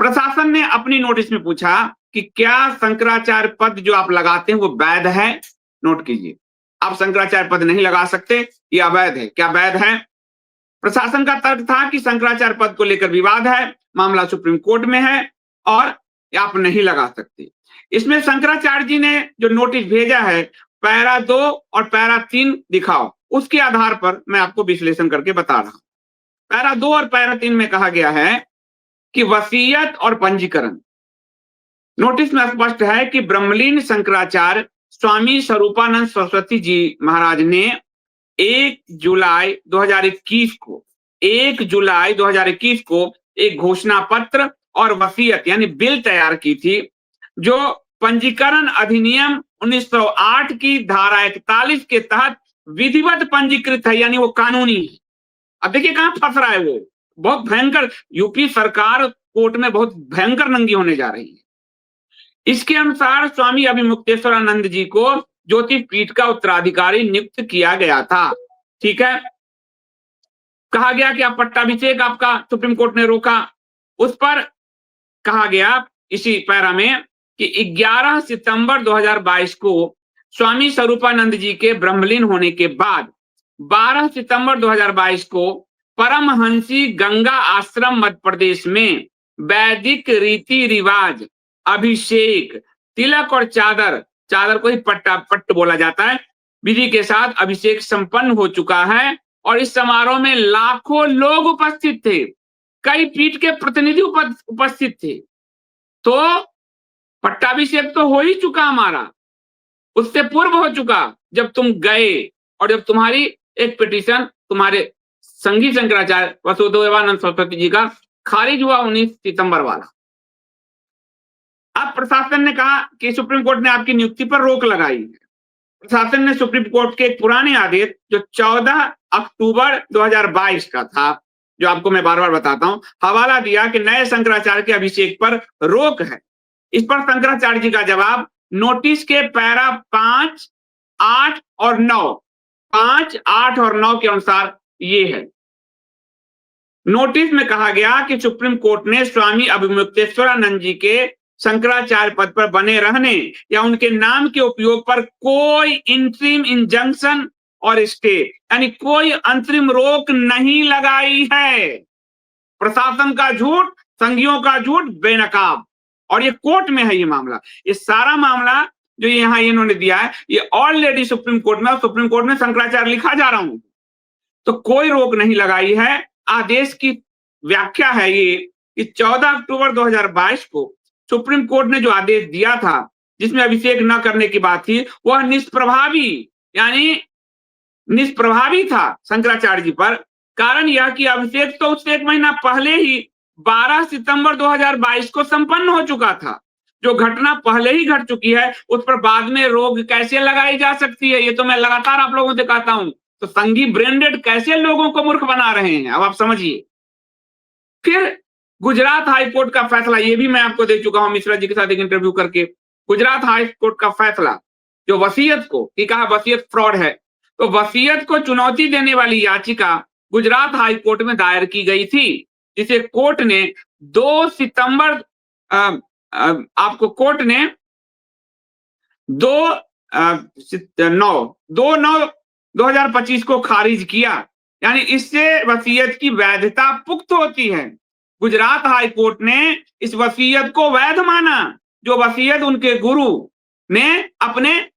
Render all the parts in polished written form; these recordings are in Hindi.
प्रशासन ने अपनी नोटिस में पूछा कि क्या शंकराचार्य पद जो आप लगाते हैं वो वैध है। नोट कीजिए, आप शंकराचार्य पद नहीं लगा सकते, ये अवैध है, क्या वैध है। प्रशासन का तर्क था कि शंकराचार्य पद को लेकर विवाद है, मामला सुप्रीम कोर्ट में है और आप नहीं लगा सकते। इसमें शंकराचार्य जी ने जो नोटिस भेजा है, पैरा 2 और पैरा 3 दिखाओ, उसके आधार पर मैं आपको विश्लेषण करके बता रहा हूं। पैरा 2 और पैरा 3 में कहा गया है कि वसीयत और पंजीकरण। नोटिस में स्पष्ट है कि ब्रह्मलीन शंकराचार्य स्वामी स्वरूपानंद सरस्वती जी महाराज ने 1 जुलाई 2021 को 1 जुलाई 2021 को एक घोषणा पत्र और वसीयत यानी बिल तैयार की थी, जो पंजीकरण अधिनियम 1908 की धारा 41 के तहत विधिवत पंजीकृत है, यानी वो कानूनी है। अब देखिए कहां फंस रहा है वो, बहुत भयंकर। यूपी सरकार कोर्ट में बहुत भयंकर नंगी होने जा रही है। इसके अनुसार स्वामी अभिमुक्तेश्वरानंद जी को ज्योतिष पीठ का उत्तराधिकारी नियुक्त किया गया था। ठीक है, कहा गया कि आप पट्टाभिषेक आपका सुप्रीम कोर्ट ने रोका। उस पर कहा गया इसी पैरा में कि 11 सितंबर 2022 को स्वामी स्वरूपानंद जी के ब्रह्मलीन होने के बाद 12 सितंबर 2022 को परमहंसी गंगा आश्रम मध्य प्रदेश में वैदिक रीति रिवाज, अभिषेक, तिलक और चादर, चादर को ही पट्ट बोला जाता है, विधि के साथ अभिषेक संपन्न हो चुका है और इस समारोह में लाखों लोग उपस्थित थे। कई पीठ के प्रतिनिधि उपस्थित थे। तो पट्टाभिषेक तो हो ही चुका हमारा, उससे पूर्व हो चुका जब तुम गए और जब तुम्हारी एक पिटीशन तुम्हारे संघी शंकराचार्य वसुदेवानंद सरस्वती जी का खारिज हुआ 19 सितंबर वाला। अब प्रशासन ने कहा कि सुप्रीम कोर्ट ने आपकी नियुक्ति पर रोक लगाई है। प्रशासन ने सुप्रीम कोर्ट के एक पुराने आदेश जो 14 अक्टूबर 2022 का था, जो आपको मैं बार बार बताता हूं, हवाला दिया कि नए शंकराचार्य के अभिषेक पर रोक है। इस पर शंकराचार्य जी का जवाब नोटिस के पैरा 5, 8 और 9, 5, 8 और 9 के अनुसार ये है। नोटिस में कहा गया कि सुप्रीम कोर्ट ने स्वामी अभिमुक्तेश्वरानंद जी के शंकराचार्य पद पर बने रहने या उनके नाम के उपयोग पर कोई इंटरिम इंजंक्शन और स्टे यानी कोई अंतरिम रोक नहीं लगाई है। प्रशासन का झूठ, संघियों का झूठ बेनकाब। और ये कोर्ट में है ये मामला, ये सारा मामला जो यहां इन्होंने दिया है ये ऑलरेडी सुप्रीम कोर्ट में, सुप्रीम कोर्ट में शंकराचार्य लिखा जा रहा हूं, तो कोई रोक नहीं लगाई है। आदेश की व्याख्या है ये कि 14 अक्टूबर 2022 को सुप्रीम कोर्ट ने जो आदेश दिया था जिसमें अभिषेक न करने की बात थी, वह निष्प्रभावी यानी निष्प्रभावी था शंकराचार्य जी पर। कारण यह कि अभिषेक तो उससे 1 महीना पहले ही 12 सितंबर 2022 को संपन्न हो चुका था। जो घटना पहले ही घट चुकी है उस पर बाद में रोक कैसे लगाई जा सकती है, ये तो मैं लगातार आप लोगों से कहता हूं। तो संघी ब्रांडेड कैसे लोगों को मूर्ख बना रहे हैं, अब आप समझिए। फिर गुजरात हाईकोर्ट का फैसला, ये भी मैं आपको दे चुका हूं मिश्रा जी के साथ एक इंटरव्यू करके। गुजरात हाईकोर्ट का फैसला जो वसीयत को कि कहा वसीयत फ्रॉड है, तो वसीयत को चुनौती देने वाली याचिका गुजरात हाईकोर्ट में दायर की गई थी, जिसे कोर्ट ने 2 सितंबर आपको कोर्ट ने 2/9/2025 को खारिज किया। यानी इससे वसीयत की वैधता पुख्त होती है। गुजरात हाईकोर्ट ने इस वसीयत को वैध माना, जो वसीयत उनके गुरु ने अपने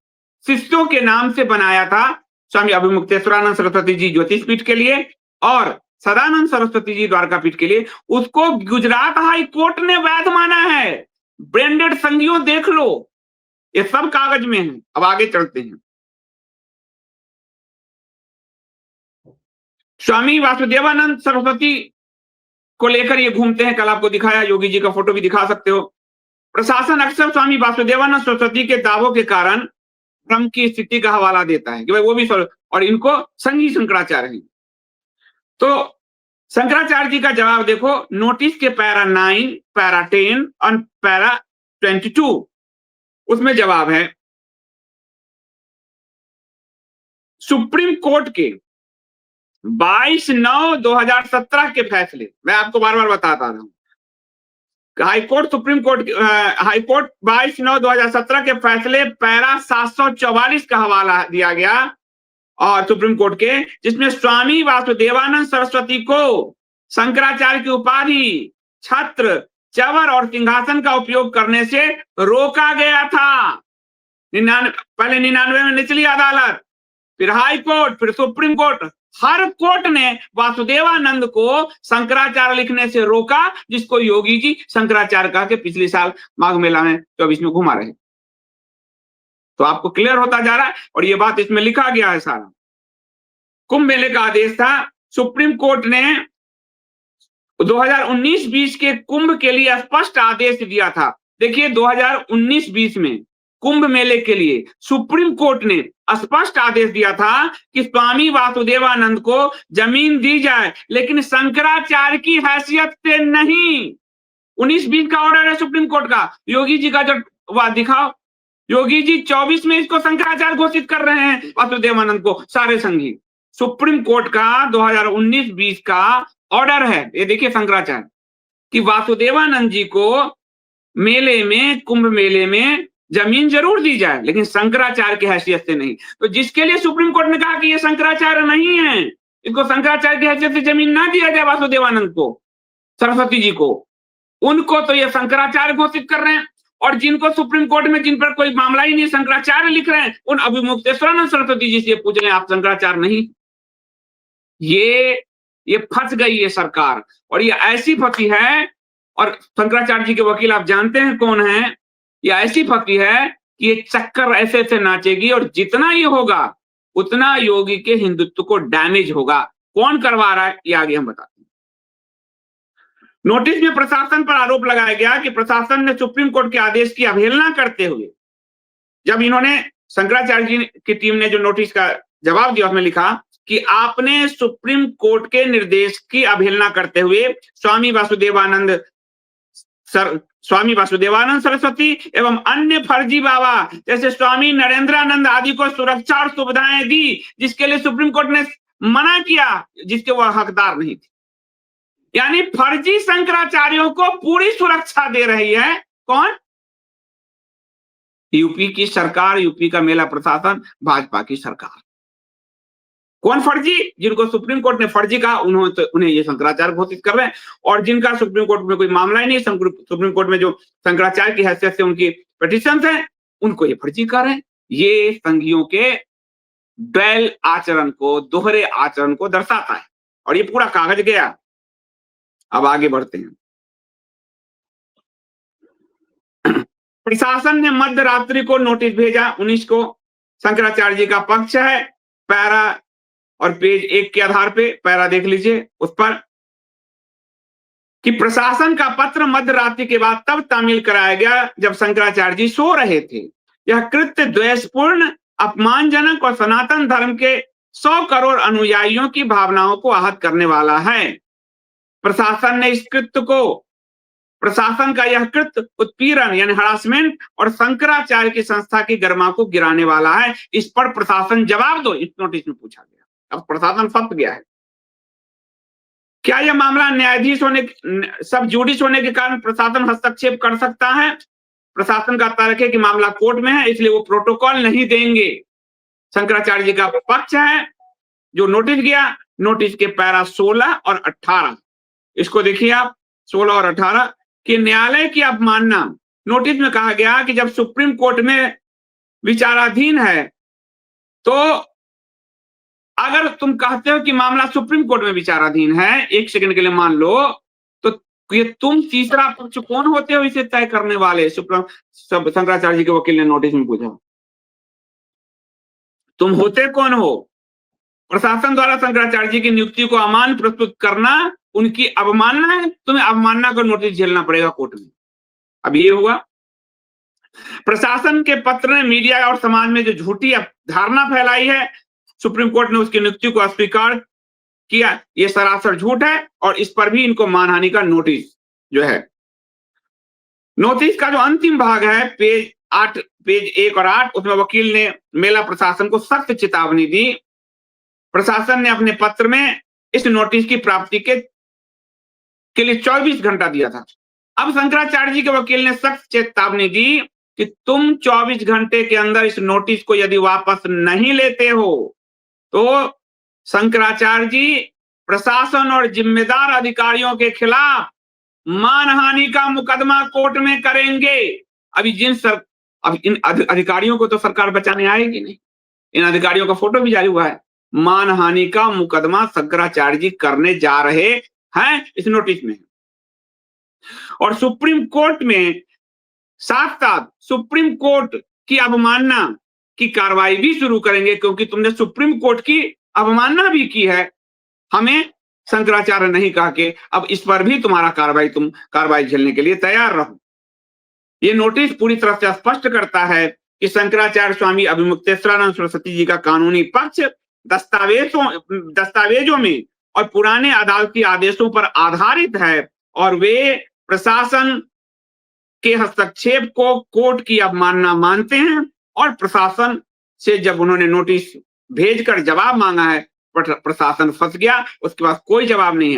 शिष्यों के नाम से बनाया था, स्वामी अभिमुक्तेश्वरानंद सरस्वती जी ज्योतिष पीठ के लिए और सदानंद सरस्वती जी द्वारका पीठ के लिए, उसको गुजरात हाईकोर्ट ने वैध माना है। ब्रांडेड संघियों देख लो, ये सब कागज में है। अब आगे चलते हैं। स्वामी वासुदेवानंद सरस्वती को लेकर ये घूमते हैं, कल आपको दिखाया, योगी जी का फोटो भी दिखा सकते हो। प्रशासन अक्सर स्वामी वासुदेवानंद सरस्वती के दावों के कारण ब्रह्म की स्थिति का हवाला देता है कि भाई वो भी और इनको संघी शंकराचार्य हैं। तो शंकराचार्य जी का जवाब देखो, नोटिस के पैरा 9, पैरा 10 और पैरा 22, उसमें जवाब है सुप्रीम कोर्ट के 22/9/2017 के फैसले, मैं आपको बार बार बताता रहा हूं, हाईकोर्ट सुप्रीम कोर्ट हाईकोर्ट 22/9/2017 के फैसले पैरा 744 का हवाला दिया गया और सुप्रीम कोर्ट के, जिसमें स्वामी वासुदेवानंद सरस्वती को शंकराचार्य की उपाधि, छत्र, चवर और सिंहासन का उपयोग करने से रोका गया था। पहले 99 में निचली अदालत, फिर हाई कोर्ट, फिर सुप्रीम कोर्ट, हर कोर्ट ने वासुदेवानंद को शंकराचार्य लिखने से रोका, जिसको योगी जी शंकराचार्य कहा के पिछले साल माघ मेला में 24 में घुमा रहे। तो आपको क्लियर होता जा रहा है और ये बात इसमें लिखा गया है सारा। कुंभ मेले का आदेश था, सुप्रीम कोर्ट ने 2019-20 के कुंभ के लिए स्पष्ट आदेश दिया था। देखिए 2019-20 में कुंभ मेले के लिए सुप्रीम कोर्ट ने स्पष्ट आदेश दिया था कि स्वामी वासुदेवानंद को जमीन दी जाए, लेकिन शंकराचार्य की हैसियत से नहीं। 19-20 का ऑर्डर है सुप्रीम कोर्ट का। योगी जी का जो वह दिखाओ, योगी जी 24 में इसको शंकराचार्य घोषित कर रहे हैं वासुदेवानंद को, सारे संघी। सुप्रीम कोर्ट का 2019-20 का ऑर्डर है, ये देखिए शंकराचार्य, कि वासुदेवानंद जी को मेले में, कुंभ मेले में जमीन जरूर दी जाए, लेकिन शंकराचार्य की हैसियत से नहीं। तो जिसके लिए सुप्रीम कोर्ट ने कहा कि ये शंकराचार्य नहीं है, इसको शंकराचार्य की हैसियत से जमीन ना दिया जाए वासुदेवानंद को, सरस्वती जी को, उनको तो ये शंकराचार्य घोषित कर रहे हैं। और जिनको सुप्रीम कोर्ट में, जिन पर कोई मामला ही नहीं, शंकराचार्य लिख रहे हैं, उन अभिमुक्तेश्वरानंद सरस्वती जी से पूछ रहे हैं आप शंकराचार्य नहीं। ये फंस गई है सरकार, और ये ऐसी फंसी है, और शंकराचार्य जी के वकील आप जानते हैं कौन है, ये ऐसी फंसी है कि ये चक्कर ऐसे ऐसे नाचेगी, और जितना ये होगा उतना योगी के हिंदुत्व को डैमेज होगा। कौन करवा रहा है ये आगे हम बताते हैं। नोटिस में प्रशासन पर आरोप लगाया गया कि प्रशासन ने सुप्रीम कोर्ट के आदेश की अवहेलना करते हुए, जब इन्होंने शंकराचार्य जी की टीम ने जो नोटिस का जवाब दिया उसमें लिखा कि आपने सुप्रीम कोर्ट के निर्देश की अवहेलना करते हुए स्वामी वासुदेवानंद सरस्वती एवं अन्य फर्जी बाबा जैसे स्वामी नरेंद्रानंद आदि को सुरक्षा और सुविधाएं दी, जिसके लिए सुप्रीम कोर्ट ने मना किया, जिसके वह हकदार नहीं थे। यानी फर्जी शंकराचार्यों को पूरी सुरक्षा दे रही है कौन? यूपी की सरकार, यूपी का मेला प्रशासन, भाजपा की सरकार। कौन फर्जी? जिनको सुप्रीम कोर्ट ने फर्जी कहा उन्हें ये शंकराचार्य घोषित कर रहे हैं, और जिनका सुप्रीम कोर्ट में कोई मामला ही नहीं, सुप्रीम कोर्ट में जो शंकराचार्य की हैसियत से उनकी पिटीशंस हैं, उनको ये फर्जी कर रहे हैं। ये संघियों के डुअल आचरण को, दोहरे आचरण को दर्शाता है, और ये पूरा कागज गया। अब आगे बढ़ते हैं। प्रशासन ने मध्य रात्रि को नोटिस भेजा 19 को। शंकराचार्य जी का पक्ष है, पैरा और पेज 1 के आधार पे, पैरा देख लीजिए उस पर, कि प्रशासन का पत्र मध्य रात्रि के बाद तब तामील कराया गया जब शंकराचार्य जी सो रहे थे। यह कृत्य द्वेषपूर्ण, अपमानजनक और सनातन धर्म के 100 करोड़ अनुयायियों की भावनाओं को आहत करने वाला है। प्रशासन ने इस कृत्य को, प्रशासन का यह कृत्य उत्पीड़न यानी हरासमेंट और शंकराचार्य की संस्था की गरिमा को गिराने वाला है। इस पर प्रशासन जवाब दो, इस नोटिस में पूछा गया। अब प्रशासन फंस गया है। क्या यह मामला न्यायाधीश होने, सब जुडिस होने के कारण प्रशासन हस्तक्षेप कर सकता है? प्रशासन का तर्क है कि मामला कोर्ट में है, इसलिए वो प्रोटोकॉल नहीं देंगे। शंकराचार्य जी का पक्ष है जो नोटिस गया, नोटिस के पैरा 16 और 18, इसको देखिए आप, 16 और 18 कि न्यायालय की अवमानना। नोटिस में कहा गया कि जब सुप्रीम कोर्ट में विचाराधीन है, तो अगर तुम कहते हो कि मामला सुप्रीम कोर्ट में विचाराधीन है, 1 सेकंड के लिए मान लो, तो ये तुम तीसरा पक्ष कौन होते हो इसे तय करने वाले? शंकराचार्य जी के वकील ने नोटिस में पूछा, तुम होते कौन हो? प्रशासन द्वारा शंकराचार्य जी की नियुक्ति को अमान्य प्रस्तुत करना उनकी अवमानना है, तुम्हें अवमानना का नोटिस झेलना पड़ेगा कोर्ट में। अब ये हुआ, प्रशासन के पत्र ने मीडिया और समाज में जो झूठी धारणा फैलाई है, सुप्रीम कोर्ट ने उसकी नियुक्ति को अस्वीकार किया। ये सरासर झूठ है, और इस पर भी इनको मानहानि का नोटिस जो है। नोटिस का जो अंतिम भाग है पेज 1 और 8, उसमें वकील ने मेला प्रशासन को सख्त चेतावनी दी। प्रशासन ने अपने पत्र में इस नोटिस की प्राप्ति के लिए 24 घंटा दिया था। अब शंकराचार्य जी के वकील ने सख्त चेतावनी दी कि तुम 24 घंटे के अंदर इस नोटिस को यदि वापस नहीं लेते हो तो शंकराचार्य जी प्रशासन और जिम्मेदार अधिकारियों के खिलाफ मानहानि का मुकदमा कोर्ट में करेंगे। अब इन अधिकारियों को तो सरकार बचाने आएगी नहीं। इन अधिकारियों का फोटो भी जारी हुआ है। मानहानि का मुकदमा शंकराचार्य जी करने जा रहे हैं इस नोटिस में। और सुप्रीम कोर्ट में साथ साथ सुप्रीम कोर्ट की अवमानना की कार्रवाई भी शुरू करेंगे, क्योंकि तुमने सुप्रीम कोर्ट की अवमानना भी की है हमें शंकराचार्य नहीं कहा के। अब इस पर भी तुम्हारा कार्रवाई झेलने के लिए तैयार रहो। ये नोटिस पूरी तरह से स्पष्ट करता है कि शंकराचार्य स्वामी अभिमुक्तेश्वरानंद सरस्वती जी का कानूनी पक्ष दस्तावेजों में और पुराने अदालती आदेशों पर आधारित है, और वे प्रशासन के हस्तक्षेप को कोर्ट की अवमानना मानते हैं। और प्रशासन से जब उन्होंने नोटिस भेजकर जवाब मांगा है, प्रशासन फंस गया, उसके पास कोई जवाब नहीं है।